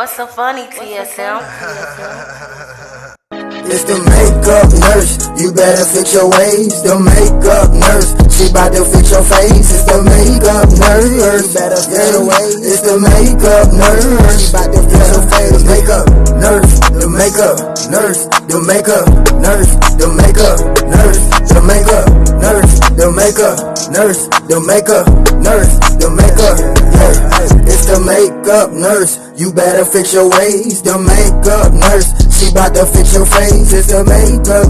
What's so funny, TSM? It's the makeup nurse, you better fix your ways. The makeup nurse, she bout to fix your face. It's the makeup nurse, you better fix your ways. It's the makeup nurse, she bout to fix your face. Makeup nurse, the makeup nurse, the makeup nurse, the makeup nurse, the makeup nurse, the makeup nurse, the makeup nurse, the makeup nurse. It's the makeup nurse, you better fix your ways. The makeup nurse, she bout to fix your face. It's the makeup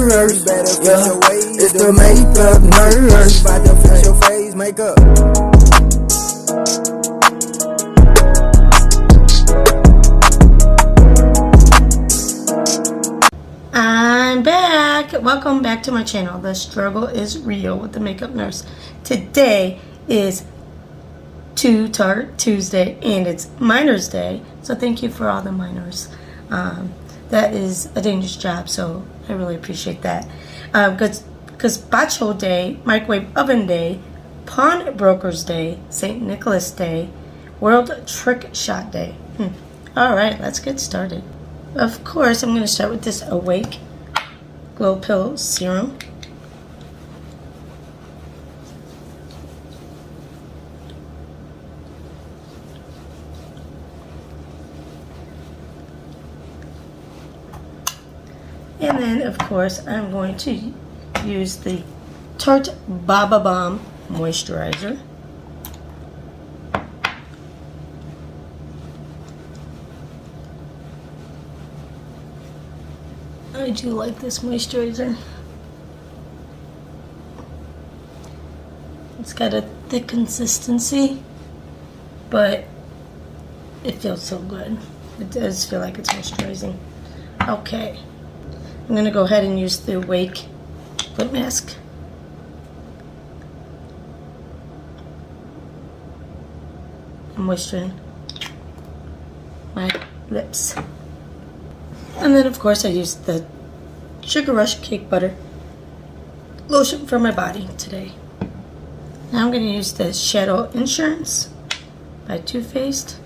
nurse, better fix your ways. It's the makeup nurse, she bout to fix your face. Makeup. I'm back. Welcome back to my channel. The struggle is real with the makeup nurse. Today is Tarte Tuesday and it's Miners Day. So thank you for all the miners. That is a dangerous job, so I really appreciate that. Gazpacho Day, Microwave Oven Day, Pawnbrokers Day, St. Nicholas Day, World Trick Shot Day. Alright, let's get started. Of course, I'm going to start with this Awake Glow Pill Serum. And then, of course, I'm going to use the Tarte Baba Balm Moisturizer. I do like this moisturizer. It's got a thick consistency, but it feels so good. It does feel like it's moisturizing. Okay. I'm going to go ahead and use the Awake lip mask. I'm moisturizing my lips. And then, of course, I used the Sugar Rush Cake Butter lotion for my body today. Now I'm going to use the Shadow Insurance by Too Faced.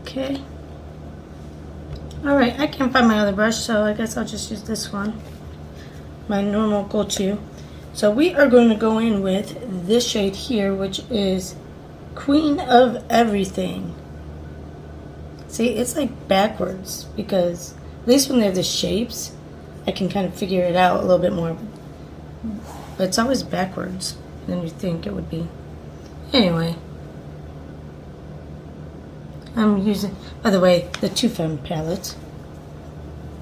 Okay. Alright, I can't find my other brush, so I guess I'll just use this one. My normal go-to. So we are going to go in with this shade here, which is Queen of Everything. See, it's like backwards, because at least when they're the shapes, I can kind of figure it out a little bit more. But it's always backwards than you think it would be. Anyway. I'm using, by the way, the Too Femme palette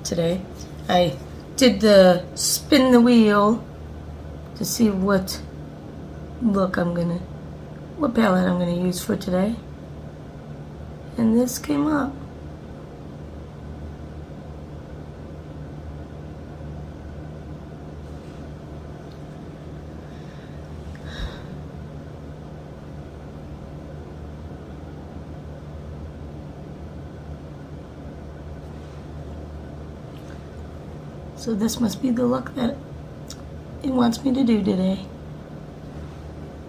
today. I did the spin the wheel to see what palette I'm gonna use for today. And this came up. So this must be the look that it wants me to do today.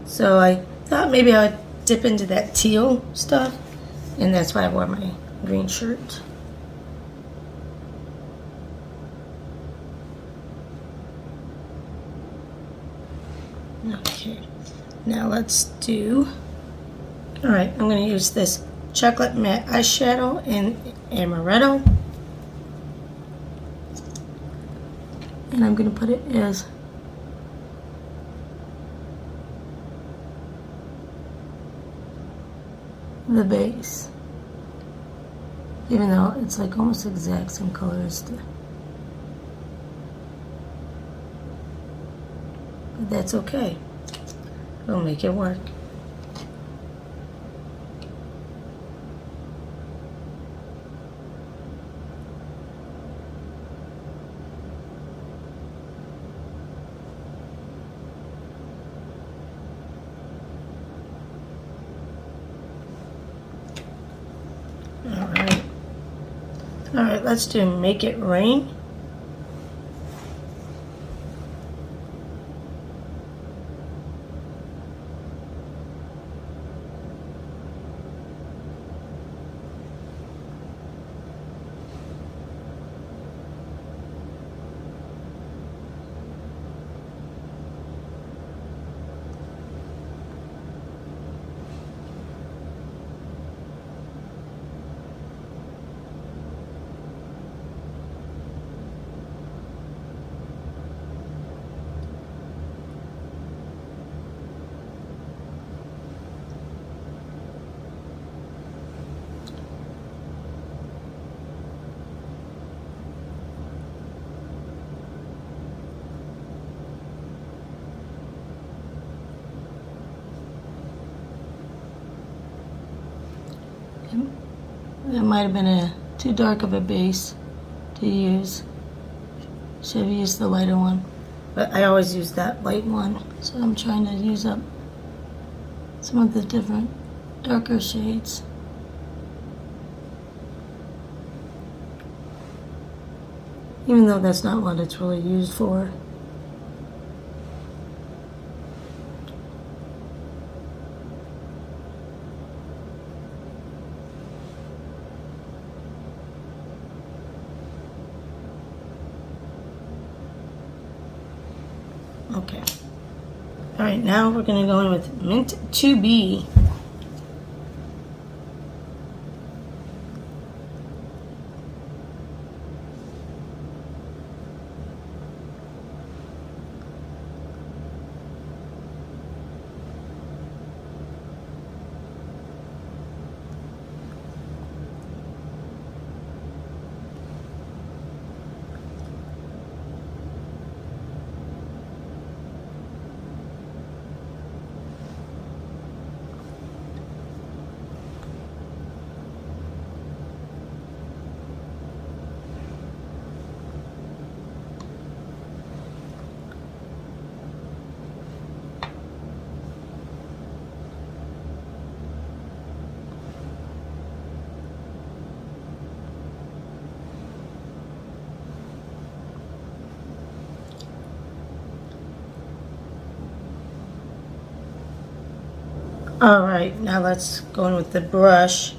So I thought maybe I'd dip into that teal stuff, and that's why I wore my green shirt. Okay, now let's do, alright, I'm going to use this Chocolate Matte Eyeshadow in Amaretto. And I'm going to put it as the base, even though it's like almost exact same color as the, but that's okay, we'll make it work. Alright. Alright, let's do Make It Rain. That might have been too dark of a base to use. Should have used the lighter one. But I always use that light one. So I'm trying to use up some of the different darker shades. Even though that's not what it's really used for. Okay. Alright, now we're going to go in with Mint 2B. Alright, now let's go in with the brush.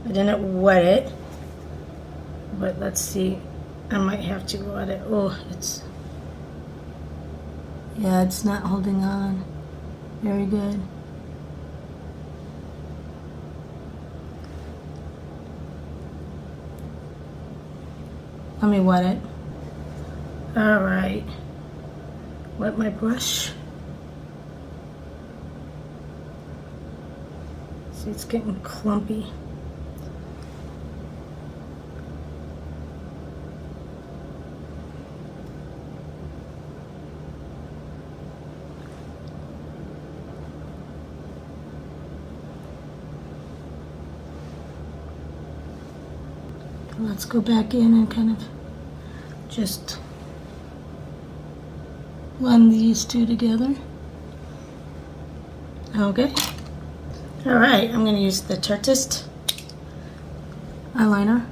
I didn't wet it, but let's see. I might have to wet it. Oh, yeah, it's not holding on very good. Let me wet it. Alright, wet my brush. See, it's getting clumpy. Let's go back in and kind of just blend these two together. Okay. Alright, I'm going to use the Tarte eyeliner.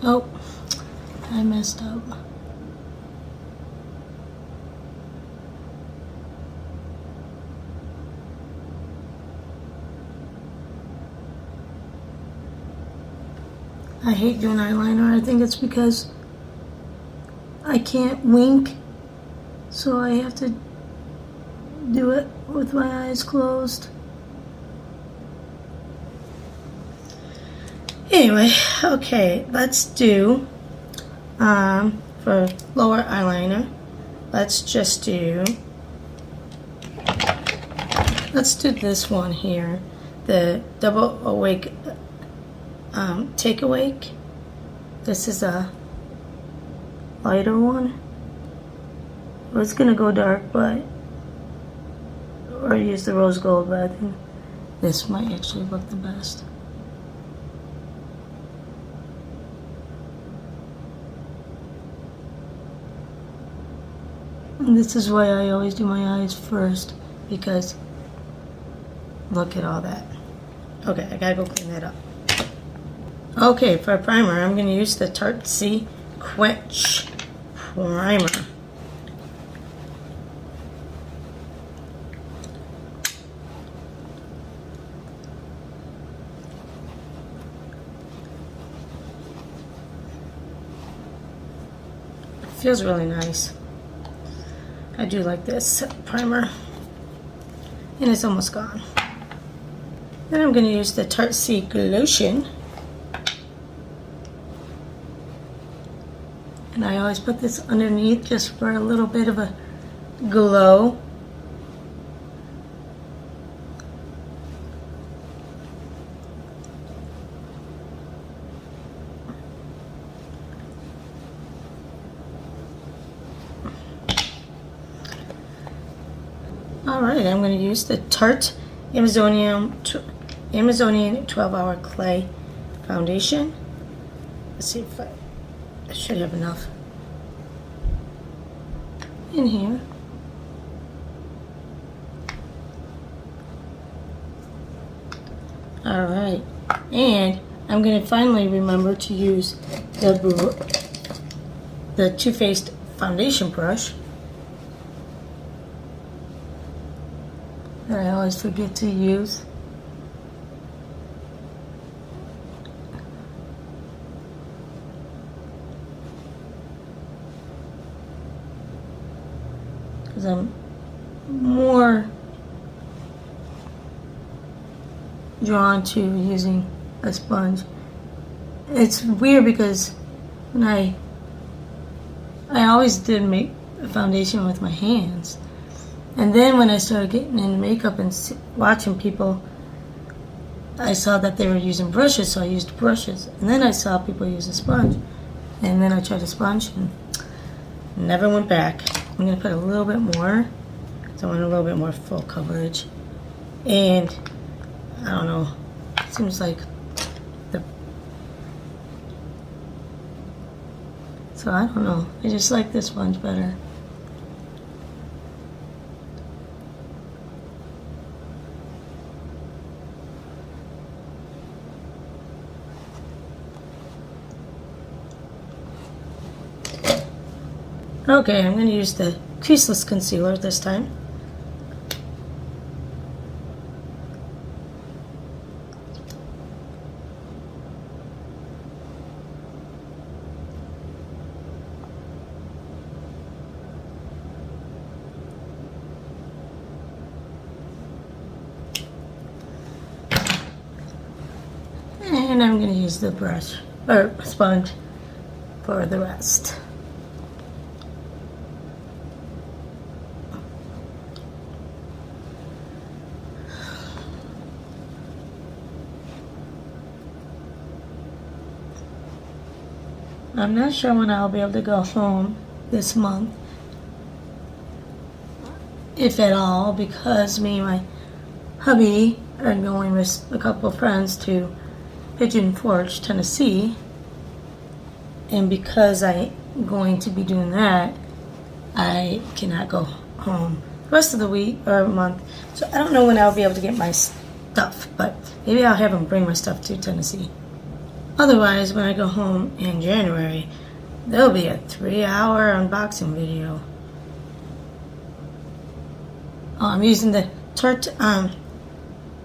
Oh, I messed up. I hate doing eyeliner. I think it's because I can't wink, so I have to do it with my eyes closed. Anyway, okay, let's do, for lower eyeliner, let's do this one here, the Double Awake Take Awake. This is a lighter one. I was gonna go dark, but or use the rose gold, but I think this might actually look the best. And this is why I always do my eyes first, because look at all that. Okay, I gotta go clean that up. Okay, for a primer, I'm gonna use the Tarte Tuesday Quench Primer. Feels really nice. I do like this primer. And it's almost gone. Then I'm going to use the Tarte Tuesday Lotion. And I always put this underneath just for a little bit of a glow. Alright, I'm going to use the Tarte Amazonian 12-Hour Clay Foundation. Let's see if I should have enough in here. Alright, and I'm going to finally remember to use the Too Faced foundation brush. That I always forget to use. Because I'm more drawn to using a sponge. It's weird because when I always did make a foundation with my hands. And then when I started getting into makeup and watching people, I saw that they were using brushes, so I used brushes. And then I saw people use a sponge. And then I tried a sponge and never went back. I'm going to put a little bit more, so I want a little bit more full coverage. And I don't know, it seems like so I don't know, I just like this sponge better. Okay, I'm going to use the creaseless concealer this time. And I'm going to use the brush, or sponge, for the rest. I'm not sure when I'll be able to go home this month, if at all, because me and my hubby are going with a couple of friends to Pigeon Forge, Tennessee, and because I'm going to be doing that, I cannot go home the rest of the week or month. So I don't know when I'll be able to get my stuff, but maybe I'll have them bring my stuff to Tennessee. Otherwise, when I go home in January, there'll be a 3-hour unboxing video. Oh, I'm using the Tarte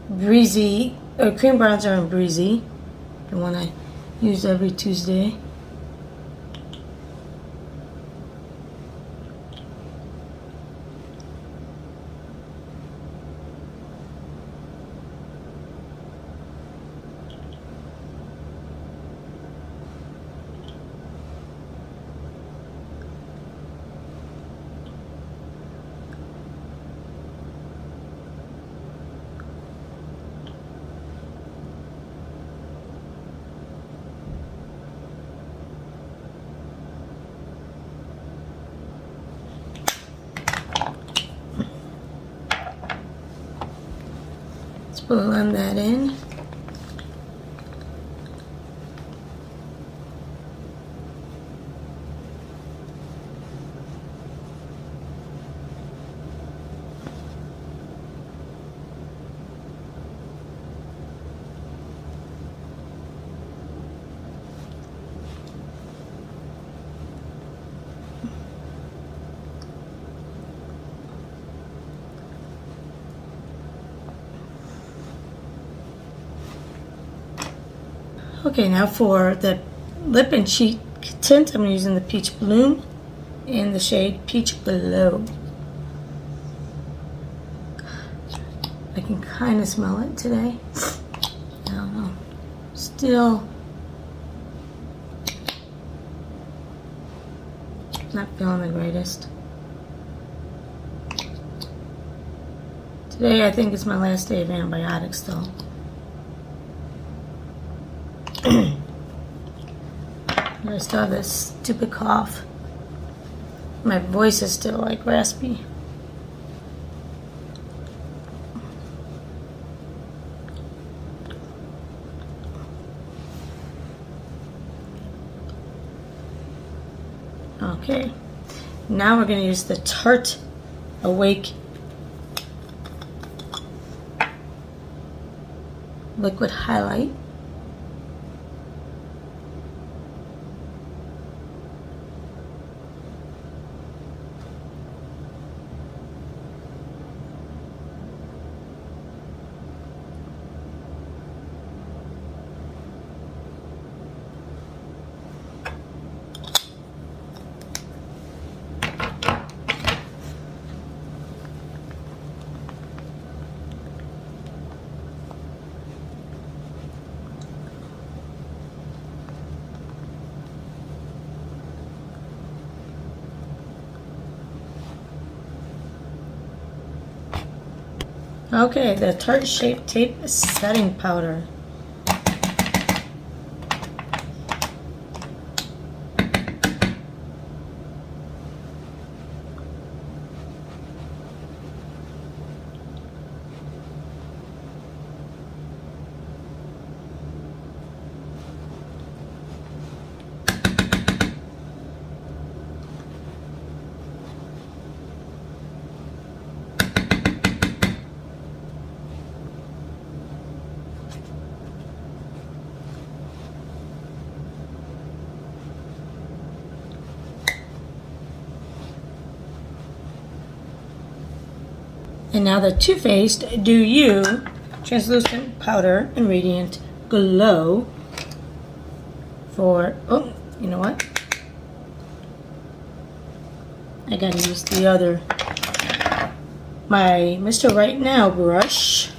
Breezy, or Cream Bronzer in Breezy, the one I use every Tuesday. blend that in. Okay, now for the lip and cheek tint, I'm using the Peach Bloom in the shade Peach Glow. I can kind of smell it today. I don't know. Still not feeling the greatest. Today I think it's my last day of antibiotics though. I still have this stupid cough. My voice is still like raspy. Okay, now we're going to use the Tarte Awake liquid highlight. Okay, the Tarte Shape Tape Setting Powder. And now the Too Faced Do You Translucent Powder and Radiant Glow for, oh, you know what? I gotta use the other, my Mr. Right Now brush.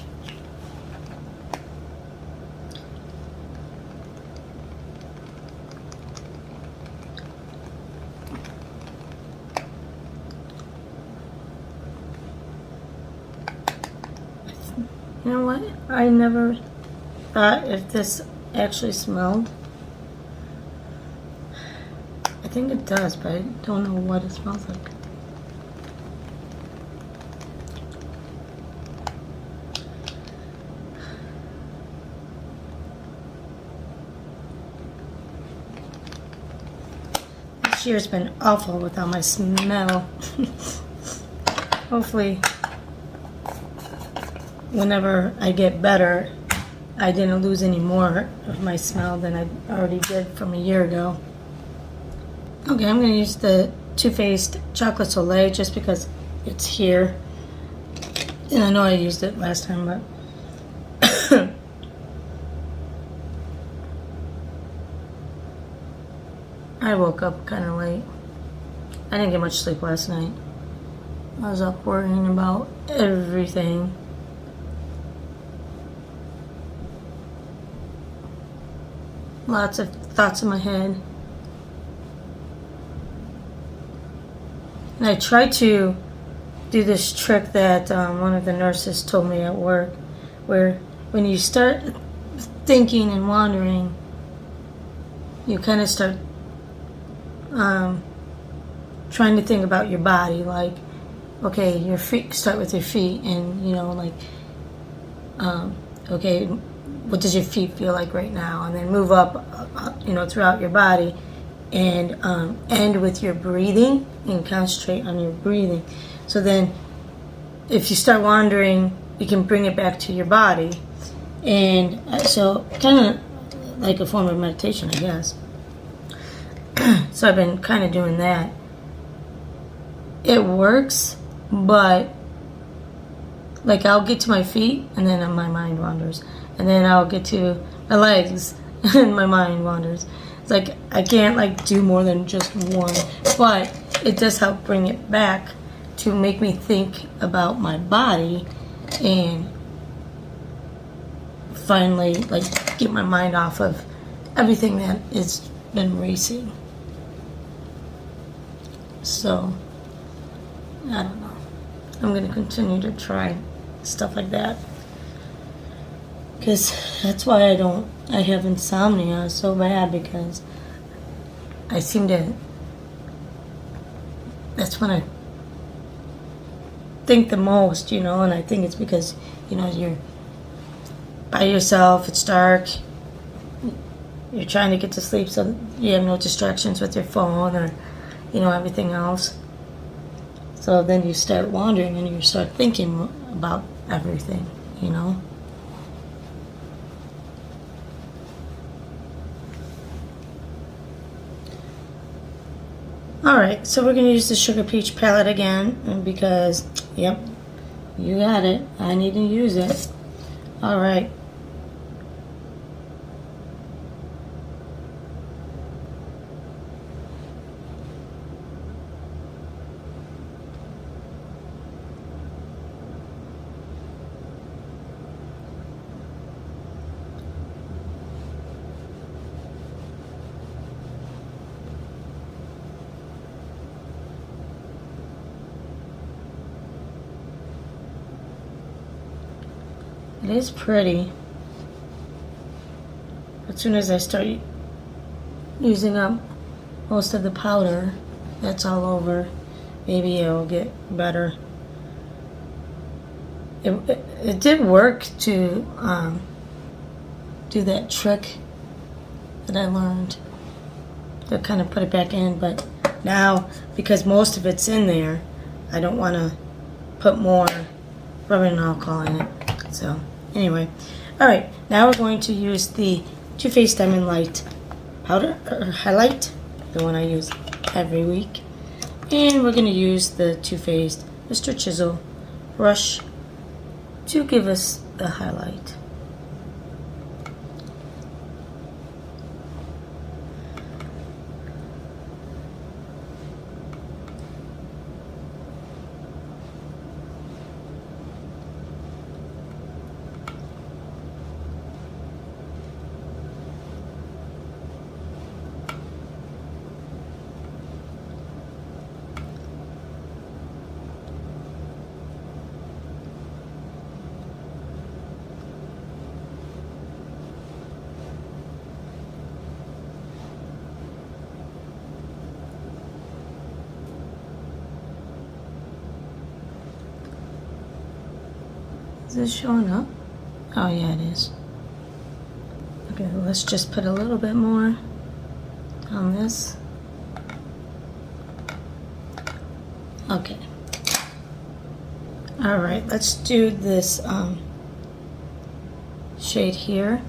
You know what? I never thought if this actually smelled. I think it does, but I don't know what it smells like. This year's been awful without my smell. Hopefully, whenever I get better, I didn't lose any more of my smell than I already did from a year ago. Okay, I'm going to use the Too Faced Chocolate Soleil just because it's here. And I know I used it last time, but I woke up kind of late. I didn't get much sleep last night. I was up worrying about everything. Lots of thoughts in my head. And I tried to do this trick that one of the nurses told me at work, where when you start thinking and wandering, you kind of start trying to think about your body. Like, okay, your feet, start with your feet, and you know, like Okay, what does your feet feel like right now? And then move up, throughout your body, and end with your breathing and concentrate on your breathing. So then, if you start wandering, you can bring it back to your body, and so kind of like a form of meditation, I guess. So I've been kind of doing that. It works, but like I'll get to my feet and then my mind wanders, and then I'll get to my legs and my mind wanders. It's like I can't like do more than just one, but it does help bring it back to make me think about my body and finally like get my mind off of everything that has been racing. So I don't know. I'm going to continue to try stuff like that, because that's why I have insomnia so bad, because I seem to, that's when I think the most, and I think it's because, you're by yourself, it's dark, you're trying to get to sleep so you have no distractions with your phone or, everything else. So then you start wandering and you start thinking about everything, Alright, so we're going to use the Sugar Peach palette again, because, yep, you got it. I need to use it. Alright. It is pretty. As soon as I start using up most of the powder that's all over, maybe it'll get better. It did work to do that trick that I learned to kind of put it back in, but now because most of it's in there, I don't want to put more rubbing alcohol in it. So anyway, alright, now we're going to use the Too Faced Diamond Light powder or highlight, the one I use every week, and we're going to use the Too Faced Mr. Chisel brush to give us the highlight. Is this showing up? Oh yeah, it is. Okay, let's just put a little bit more on this. Okay. Alright, let's do this shade here.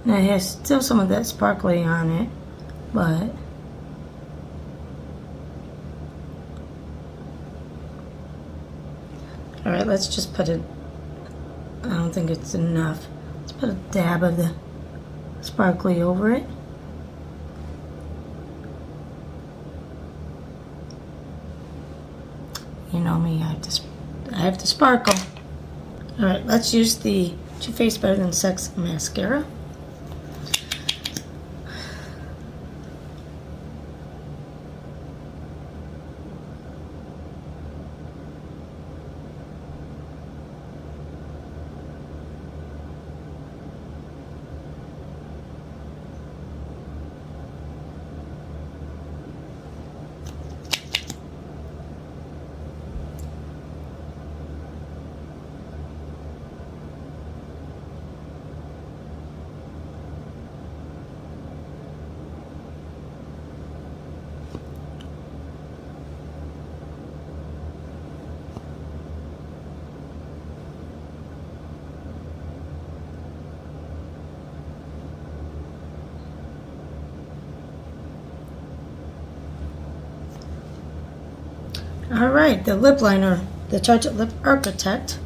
Now it has still some of that sparkly on it, but alright, let's just put it, I don't think it's enough. Let's put a dab of the sparkly over it. You know me, I have to sparkle. Alright, let's use the Too Faced Better Than Sex mascara. Alright, the lip liner, the Tarte Lip Architect.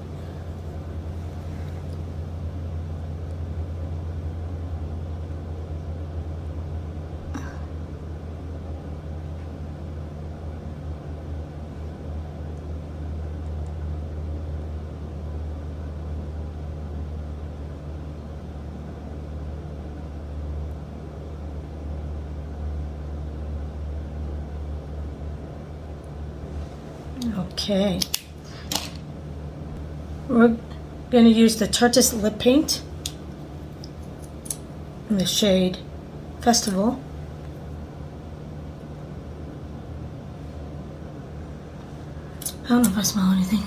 Okay. We're going to use the Tarte Lip Paint in the shade Festival. I don't know if I smell anything.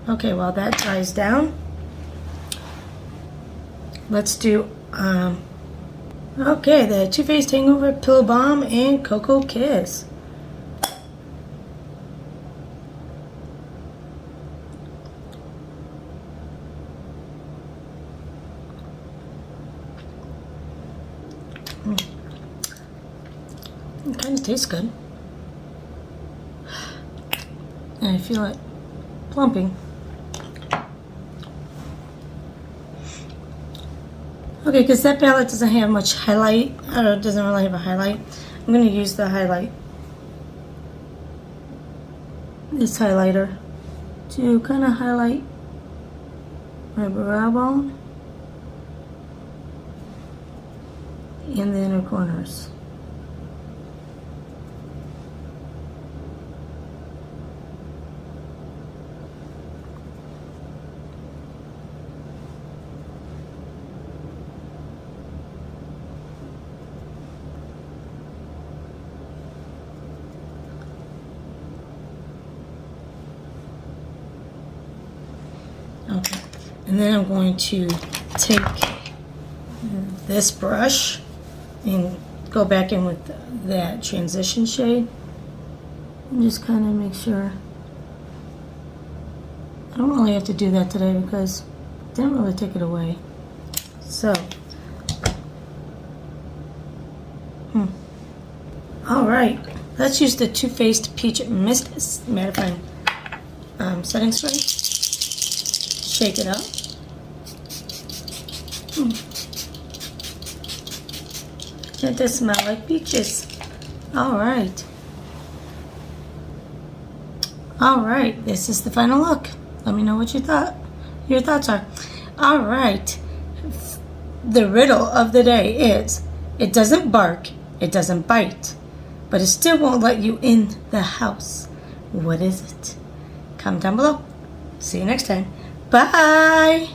Okay, while that dries down, let's do okay, the Too Faced Hangover Pillow Balm and Cocoa Kiss. It kind of tastes good. And I feel it plumping. Okay, because that palette doesn't have much highlight, or it doesn't really have a highlight, I'm going to use the highlight, this highlighter, to kind of highlight my brow bone and the inner corners. Okay, and then I'm going to take this brush and go back in with that transition shade and just kind of make sure. I don't really have to do that today because it didn't really take it away. So, alright, let's use the Too Faced Peach Mist Mattifying Setting Spray. Shake it up. It does smell like peaches. Alright. Alright, this is the final look. Let me know what your thoughts are. Alright. The riddle of the day is, it doesn't bark, it doesn't bite, but it still won't let you in the house. What is it? Comment down below. See you next time. Bye!